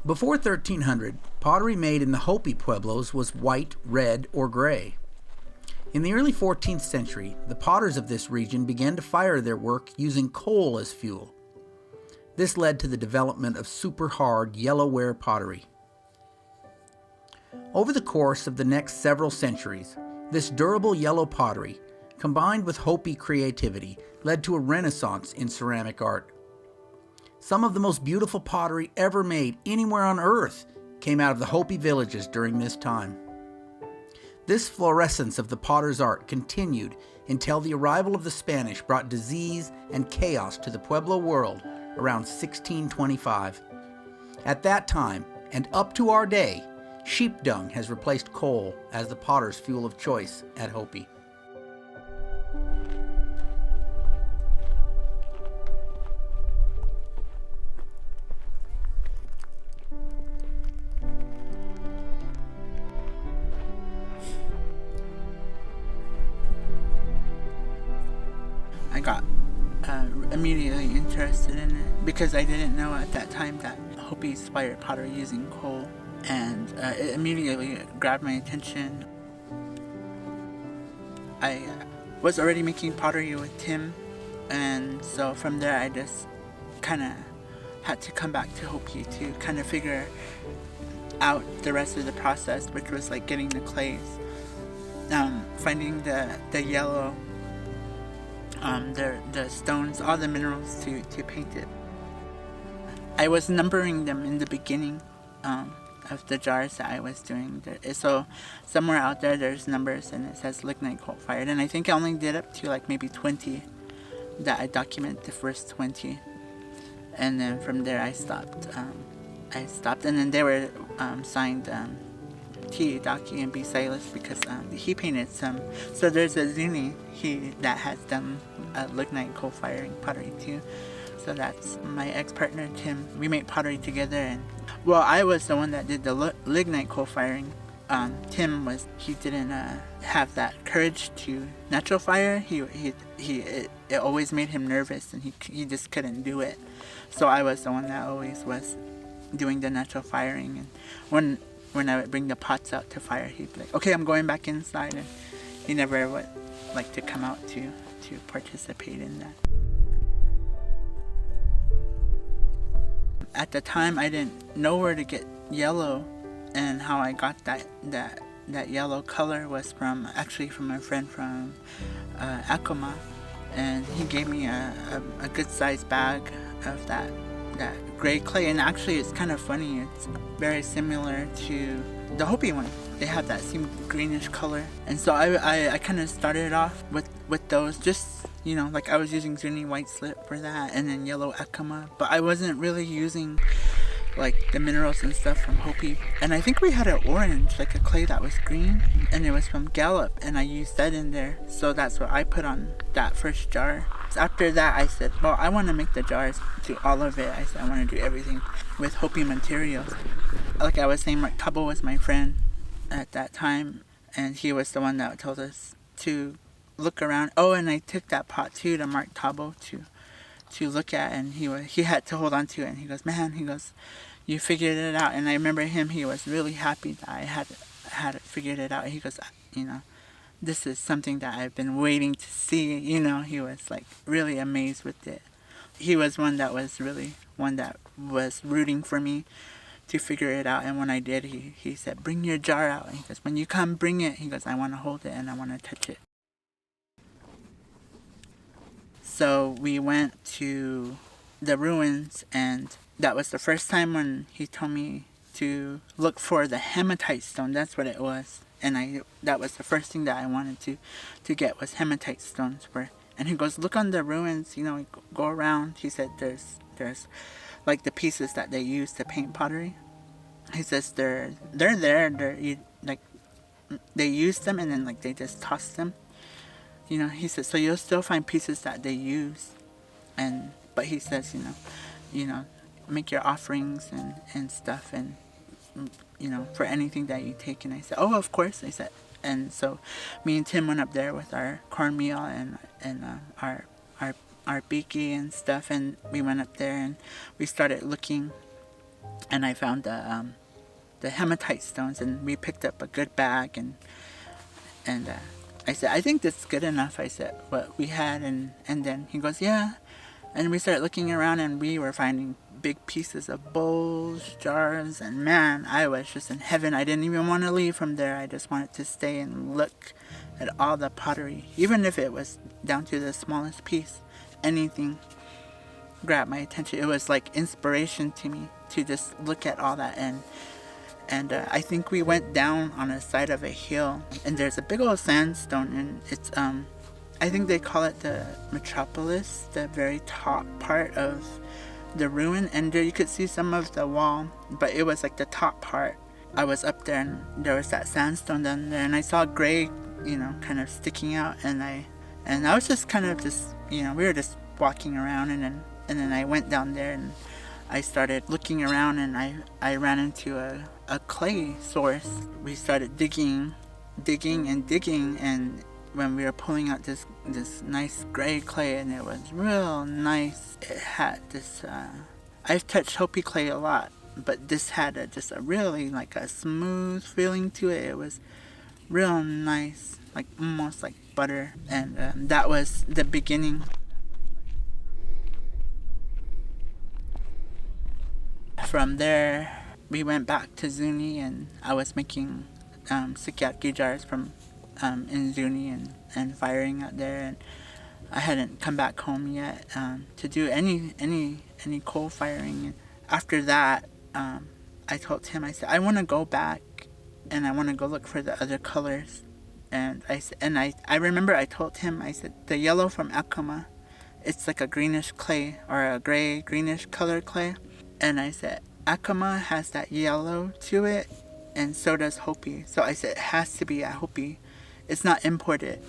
Before 1300, pottery made in the Hopi pueblos was white, red, or gray. In the early 14th century, the potters of this region began to fire their work using coal as fuel. This led to the development of super hard yellowware pottery. Over the course of the next several centuries, this durable yellow pottery, combined with Hopi creativity, led to a renaissance in ceramic art. Some of the most beautiful pottery ever made anywhere on Earth came out of the Hopi villages during this time. This fluorescence of the potter's art continued until the arrival of the Spanish brought disease and chaos to the Pueblo world around 1625. At that time, and up to our day, sheep dung has replaced coal as the potter's fuel of choice at Hopi. I got immediately interested in it because I didn't know at that time that Hopi inspired pottery using coal, and it immediately grabbed my attention. I was already making pottery with Tim, and so from there I just kind of had to come back to Hopi to kind of figure out the rest of the process, which was like getting the clays, finding the yellow, the stones, all the minerals to paint it. I was numbering them in the beginning of the jars that I was doing. So somewhere out there there's numbers and it says lignite coal fired, and I think I only did up to like maybe 20 that I document the first 20, and then from there I stopped, and then they were signed Sikyatki and Silas because he painted some. So there's a zuni that has done lignite coal firing pottery too. So that's my ex-partner Tim. We made pottery together, and well, I was the one that did the lignite coal firing. Tim he didn't have that courage to natural fire. It always made him nervous, and he just couldn't do it. So I was the one that always was doing the natural firing, and when I would bring the pots out to fire, he'd be like, okay, I'm going back inside, and he never would like to come out to participate in that. At the time, I didn't know where to get yellow, and how I got that yellow color was actually from a friend from Acoma, and he gave me a good sized bag of that gray clay. And actually it's kind of funny, it's very similar to the Hopi one. They have that same greenish color, and so I kind of started off with those, just, you know, like I was using zuni white slip for that, and then yellow Acoma, but I wasn't really using like the minerals and stuff from Hopi. And I think we had an orange, like a clay that was green, and it was from Gallup, and I used that in there. So that's what I put on that first jar. After that I said, well, I want to make the jars to all of it. I said I want to do everything with Hopi materials. Like I was saying, Mark Tabo was my friend at that time, and he was the one that told us to look around. Oh, and I took that pot too to Mark Tabo to look at, and he had to hold on to it, and he goes, man, you figured it out. And I remember he was really happy that I had figured it out. He goes, you know, this is something that I've been waiting to see, you know. He was like really amazed with it. He was one that was rooting for me to figure it out. And when I did, he said, bring your jar out. And he goes, when you come, bring it. He goes, I want to hold it and I want to touch it. So we went to the ruins, and that was the first time when he told me to look for the Hematite Stone. That's what it was. And that was the first thing that I wanted to get was Hematite stones. And he goes, look on the ruins, you know, go around. He said there's like the pieces that they use to paint pottery. He says they're there, like they use them and then like they just toss them. You know, he says, so you'll still find pieces that they use, but he says, you know, make your offerings and stuff, and you know, for anything that you take. And I said, oh, of course. I said, and so me and Tim went up there with our cornmeal and our beaky and stuff, and we went up there and we started looking and I found the hematite stones, and we picked up a good bag, and I said, I think that's good enough. I said what we had, and then he goes, yeah. And we started looking around, and we were finding big pieces of bowls, jars, and man, I was just in heaven. I didn't even want to leave from there. I just wanted to stay and look at all the pottery, even if it was down to the smallest piece. Anything grabbed my attention. It was like inspiration to me to just look at all that. And I think we went down on the side of a hill, and there's a big old sandstone, and it's I think they call it the metropolis, the very top part of the ruin, and there you could see some of the wall, but it was like the top part. I was up there, and there was that sandstone down there, and I saw gray, kind of sticking out, and I was just kind of just, we were just walking around, and then I went down there, and I started looking around, and I ran into a clay source. We started digging, and when we were pulling out this nice gray clay, and it was real nice. It had this, I've touched Hopi clay a lot, but this had just a really like a smooth feeling to it. It was real nice, like almost like butter, and that was the beginning. From there, we went back to Zuni, and I was making Sikyatki jars from in Zuni and firing out there, and I hadn't come back home yet to do any coal firing. And after that, I told him, I said, I want to go back, and I want to go look for the other colors. And I remember I told him, I said, the yellow from Acoma, it's like a greenish clay, or a gray greenish colored clay. And I said, Acoma has that yellow to it, and so does Hopi. So I said, it has to be a Hopi. It's not imported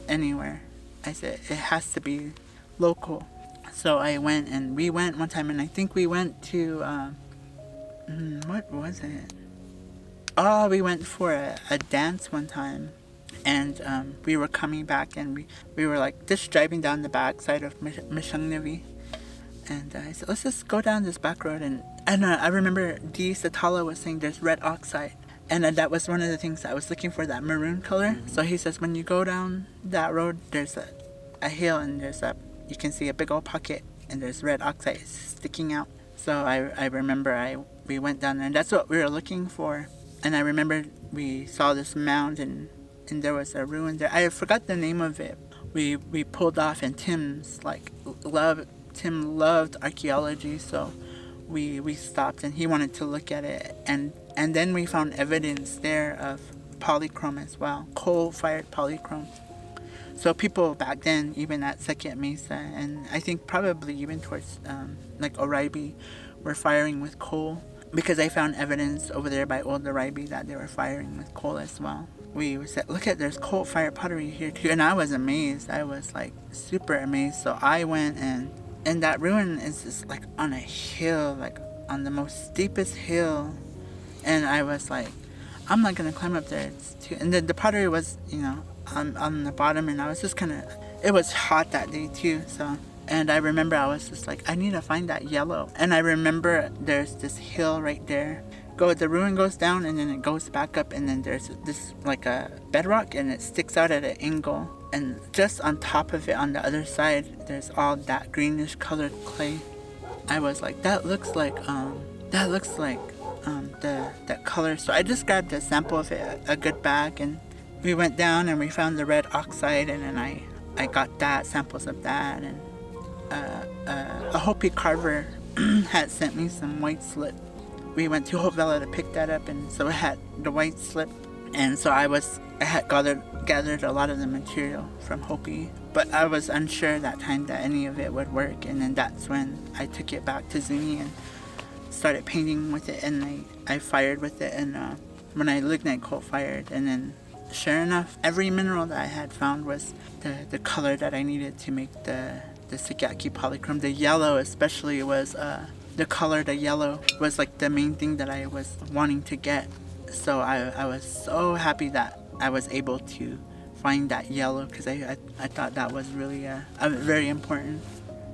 anywhere. I said, it has to be local. So I went, and we went one time, and I think we went to, what was it? Oh, we went for a dance one time, and we were coming back, and we were like just driving down the backside of Mishangnavi. And I said, let's just go down this back road. And I remember Dee Satala was saying there's red oxide. And that was one of the things I was looking for, that maroon color. So he says, when you go down that road, there's a hill, and you can see a big old pocket, and there's red oxide sticking out. So I remember we went down there, and that's what we were looking for. And I remember we saw this mound, and there was a ruin there. I forgot the name of it. We pulled off, and Tim loved archaeology, so we stopped, and he wanted to look at it, and then we found evidence there of polychrome as well, coal-fired polychrome. So people back then, even at Second Mesa, and I think probably even towards like Oraibi, were firing with coal, because I found evidence over there by Old Oraibi that they were firing with coal as well. We said, look at, there's coal-fired pottery here too, and I was amazed. I was like super amazed. So I went, and that ruin is just like on a hill, like on the most steepest hill. And I was like, I'm not going to climb up there. It's too... And the pottery was, on the bottom. And I was just kind of, it was hot that day too. So, and I remember I was just like, I need to find that yellow. And I remember there's this hill right there. The ruin goes down, and then it goes back up. And then there's this like a bedrock, and it sticks out at an angle. And just on top of it, on the other side, there's all that greenish colored clay. I was like, that looks like that color. So I just grabbed a sample of it, a good bag, and we went down, and we found the red oxide, and then I got samples of that, and a Hopi carver had sent me some white slip. We went to Hopevella to pick that up, and so it had the white slip. And so I had gathered a lot of the material from Hopi, but I was unsure that time that any of it would work. And then that's when I took it back to Zuni and started painting with it, and I fired with it, and when I lignite coal fired, and then sure enough, every mineral that I had found was the color that I needed to make the Sikyatki Polychrome. The yellow especially was the yellow was like the main thing that I was wanting to get. So I was so happy that I was able to find that yellow, because I thought that was really a very important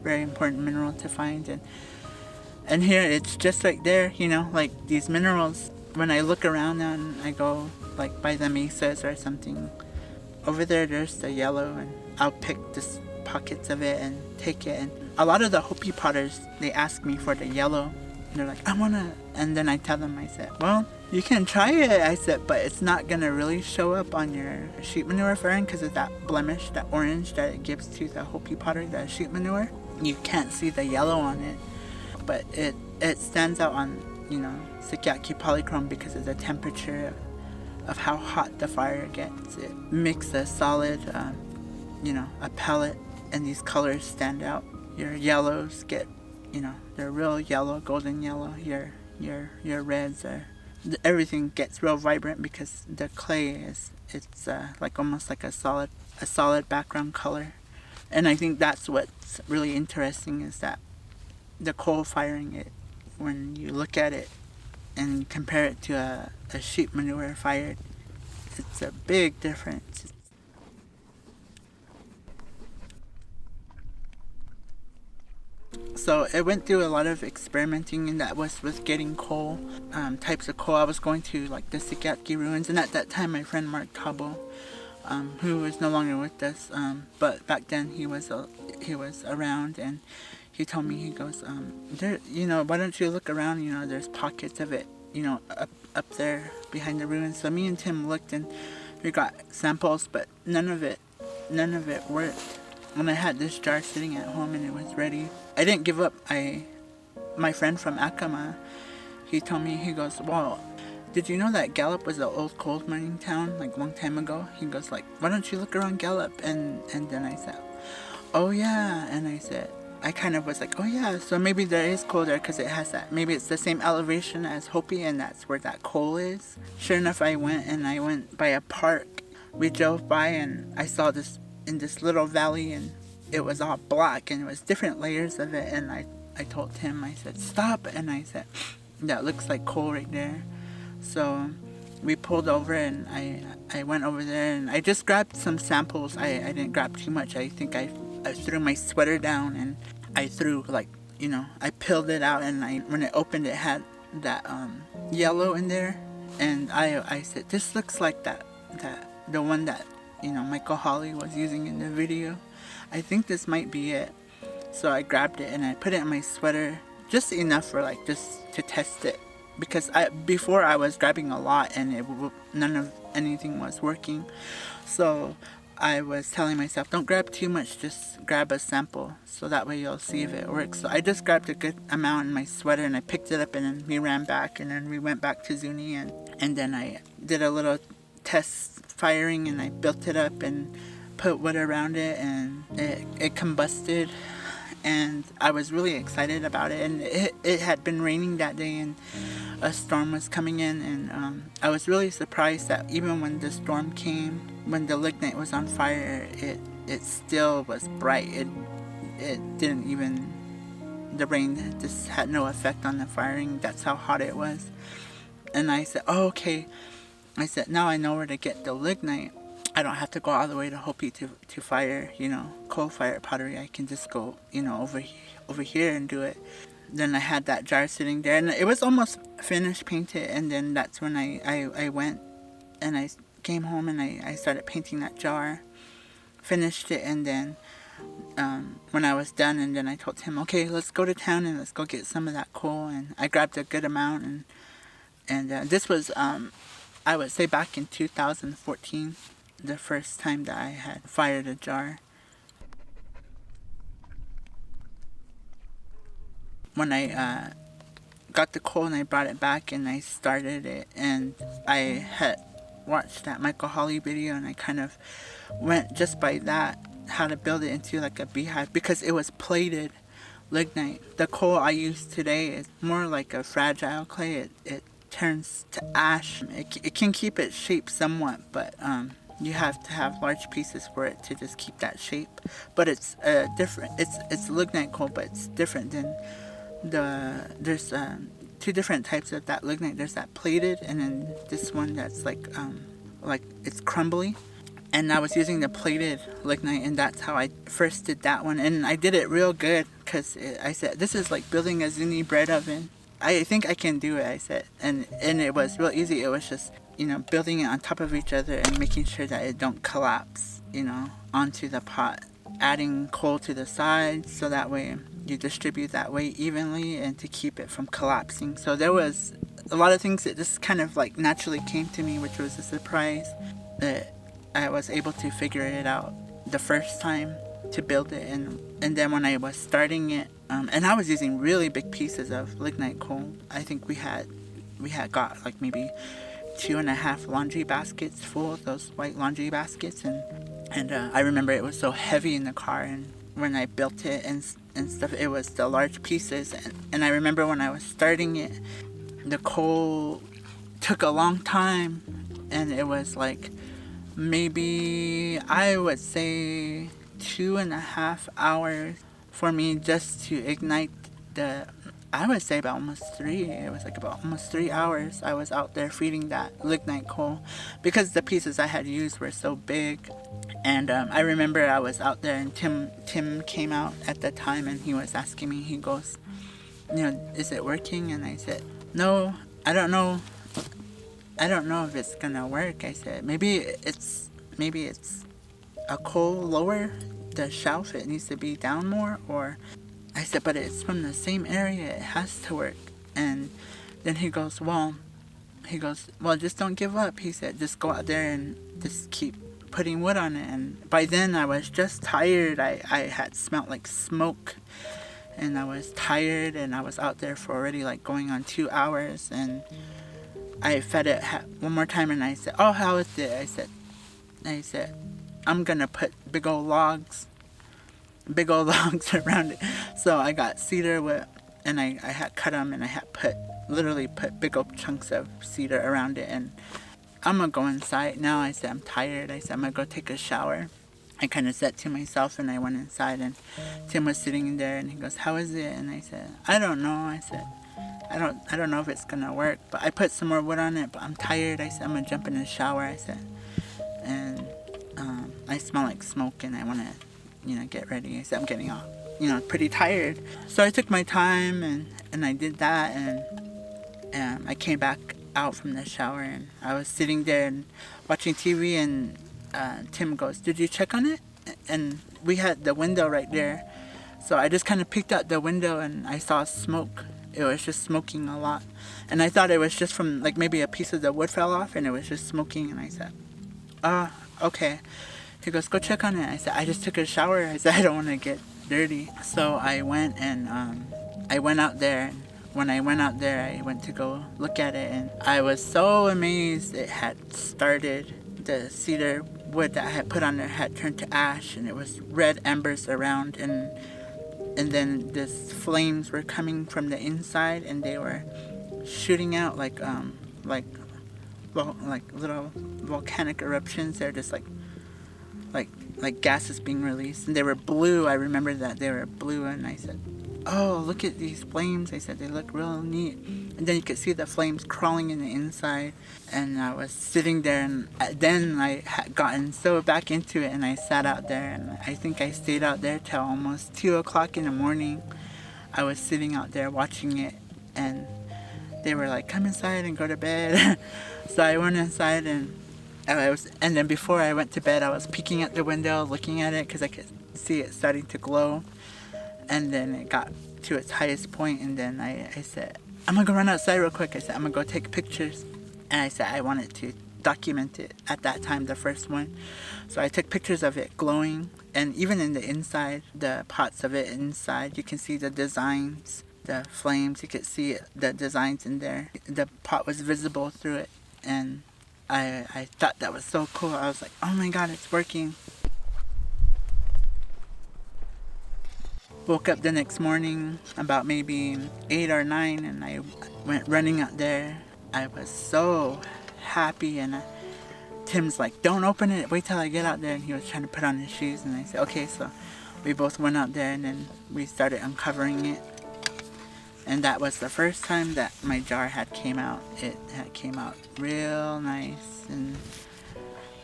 mineral to find. And here it's just right there, you know, like these minerals. When I look around now and I go like by the mesas or something, over there's the yellow, and I'll pick just pockets of it and take it. And a lot of the Hopi potters, they ask me for the yellow. And they're like, I wanna, and then I tell them, I said, well, you can try it, I said, but it's not gonna really show up on your sheep manure furring because of that blemish, that orange that it gives to the Hopi pottery, the sheep manure. You can't see the yellow on it, but it stands out on, you know, Sikyatki Polychrome because of the temperature of how hot the fire gets. It makes a solid, you know, a pellet, and these colors stand out. Your yellows get, you know, they're real yellow, golden yellow. Your reds are, everything gets real vibrant because the clay it's like almost like a solid background color. And I think that's what's really interesting is that the coal firing, it, when you look at it and compare it to a sheep manure fired, it's a big difference. So it went through a lot of experimenting, and that was with getting coal, types of coal. I was going to like the Sikyatki ruins, and at that time my friend Mark Tabo, who is no longer with us, but back then he was around, and he told me, he goes, there, you know, why don't you look around, you know, there's pockets of it, you know, up there behind the ruins. So me and Tim looked, and we got samples, but none of it worked. And I had this jar sitting at home, and it was ready. I didn't give up. My friend from Acoma, he told me, he goes, well, did you know that Gallup was an old coal mining town, like a long time ago? He goes like, why don't you look around Gallup? And then I said, oh yeah. And I said, I kind of was like, oh yeah, so maybe there is coal there because it has that, maybe it's the same elevation as Hopi, and that's where that coal is. Sure enough, I went by a park. We drove by, and I saw this in this little valley, and it was all black, and it was different layers of it. And I told him, I said, stop. And I said, that looks like coal right there. So we pulled over, and I went over there, and I just grabbed some samples. I didn't grab too much. I think I threw my sweater down, and I threw, like, you know, I peeled it out, and when it opened, it had that yellow in there. And I said, this looks like the one that, you know, Michael Hawley was using in the video. I think this might be it. So I grabbed it, and I put it in my sweater, just enough for like just to test it, because before I was grabbing a lot, and none of anything was working. So I was telling myself, don't grab too much, just grab a sample, so that way you'll see if it works. So I just grabbed a good amount in my sweater, and I picked it up, and then we ran back, and then we went back to Zuni, and then I did a little test firing, and I built it up and put wood around it, and it combusted, and I was really excited about it. And it had been raining that day, and a storm was coming in, and I was really surprised that even when the storm came, when the lignite was on fire, it still was bright. It didn't even, the rain just had no effect on the firing. That's how hot it was. And I said, oh, okay. I said, now I know where to get the lignite. I don't have to go all the way to Hopi to fire, you know, coal-fired pottery. I can just go, you know, over here and do it. Then I had that jar sitting there, and it was almost finished painted. And then that's when I went, and I came home, and I started painting that jar, finished it. And then when I was done, and then I told him, okay, let's go to town, and let's go get some of that coal. And I grabbed a good amount, and this was, I would say, back in 2014, the first time that I had fired a jar. When I got the coal, and I brought it back, and I started it, and I had watched that Michael Hawley video, and I kind of went just by that, how to build it into like a beehive, because it was plated lignite. The coal I use today is more like a fragile clay. It turns to ash. It can keep its shape somewhat, but you have to have large pieces for it to just keep that shape. But it's different. It's lignite coal, but it's different than there's two different types of that lignite. There's that plated, and then this one that's like it's crumbly. And I was using the plated lignite, and that's how I first did that one. And I did it real good, because I said, this is like building a zuni bread oven. I think I can do it, I said. And it was real easy. It was just, building it on top of each other and making sure that it don't collapse, onto the pot. Adding coal to the sides so that way you distribute that weight evenly and to keep it from collapsing. So there was a lot of things that just kind of like naturally came to me, which was a surprise that I was able to figure it out the first time to build it. And then when I was starting it, and I was using really big pieces of lignite coal. I think we had got like maybe 2.5 laundry baskets full of those white laundry baskets, and I remember it was so heavy in the car, and when I built it and stuff, it was the large pieces, and I remember when I was starting it, the coal took a long time, and it was like maybe I would say 2.5 hours for me just to ignite I would say about almost 3. It was like about almost 3 hours I was out there feeding that lignite coal because the pieces I had used were so big. And I remember I was out there and Tim came out at the time and he was asking me, he goes, is it working? And I said, no, I don't know if it's gonna work. I said, maybe it's a coal lower the shelf, it needs to be down more, or I said, but it's from the same area, it has to work. And then he goes, well, just don't give up. He said, just go out there and just keep putting wood on it. And by then I was just tired. I had smelt like smoke, and I was tired, and I was out there for already like going on 2 hours. And I fed it one more time, and I said, oh, how is it? I said, I'm gonna put big old logs around it. So I got cedar wood, and I had cut them, and I had literally put big old chunks of cedar around it. And I'm gonna go inside now. I said, I'm tired. I said, I'm gonna go take a shower. I kind of said to myself, and I went inside, and Tim was sitting in there, and he goes, how is it? And I said, I don't know. I said, I don't know if it's gonna work, but I put some more wood on it, but I'm tired. I said, I'm gonna jump in the shower. I said, and I smell like smoke, and I want to get ready. I said, I'm getting all pretty tired. So I took my time, and I did that, and I came back out from the shower, and I was sitting there and watching TV, and Tim goes, did you check on it? And we had the window right there, so I just kind of peeked out the window, and I saw smoke. It was just smoking a lot, and I thought it was just from like maybe a piece of the wood fell off, and it was just smoking. And I said, okay. He goes, go check on it. I said, I just took a shower. I said, I don't want to get dirty. So I went, and I went out there. When I went out there, I went to go look at it, and I was so amazed. It had started. The cedar wood that I had put on there had turned to ash, and it was red embers around, and then this flames were coming from the inside, and they were shooting out like little volcanic eruptions. They're just like gases being released, and they were blue. I remember that they were blue, and I said, oh, look at these flames. I said, they look real neat. And then you could see the flames crawling in the inside, and I was sitting there, and then I had gotten so back into it, and I sat out there, and I think I stayed out there till almost 2 o'clock in the morning. I was sitting out there watching it, and they were like, come inside and go to bed. So I went inside, and then before I went to bed, I was peeking at the window, looking at it, because I could see it starting to glow. And then it got to its highest point, and then I said, I'm gonna go run outside real quick. I said, I'm gonna go take pictures. And I said I wanted to document it at that time, the first one. So I took pictures of it glowing, and even in the inside, the pots of it inside, you can see the designs, the flames, you could see the designs in there. The pot was visible through it, and I thought that was so cool. I was like, oh my God, it's working. Woke up the next morning about maybe 8 or 9, and I went running out there. I was so happy, and Tim's like, don't open it, wait till I get out there. And he was trying to put on his shoes, and I said, okay. So we both went out there, and then we started uncovering it. And that was the first time that my jar had came out. It had came out real nice, and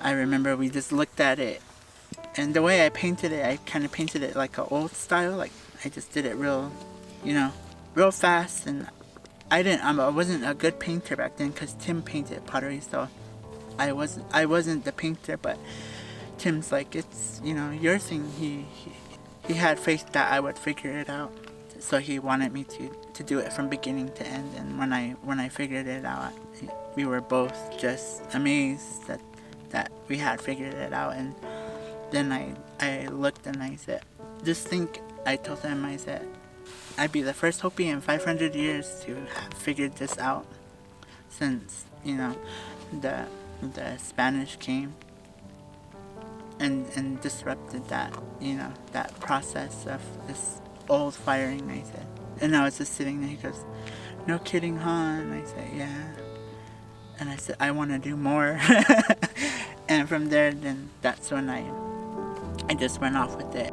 I remember we just looked at it. And the way I painted it, I kind of painted it like an old style, like I just did it real, real fast. And I wasn't a good painter back then because Tim painted pottery, so I wasn't the painter. But Tim's like, it's your thing. He had faith that I would figure it out, so he wanted me to do it from beginning to end. And when I figured it out, we were both just amazed that we had figured it out. And then I looked and I said, just think, I told him, I said, I'd be the first Hopi in 500 years to have figured this out, since the Spanish came and disrupted that that process of this old firing. I said, and I was just sitting there. He goes, "No kidding, huh?" And I said, "Yeah." And I said, "I want to do more." And from there, then that's when I just went off with it.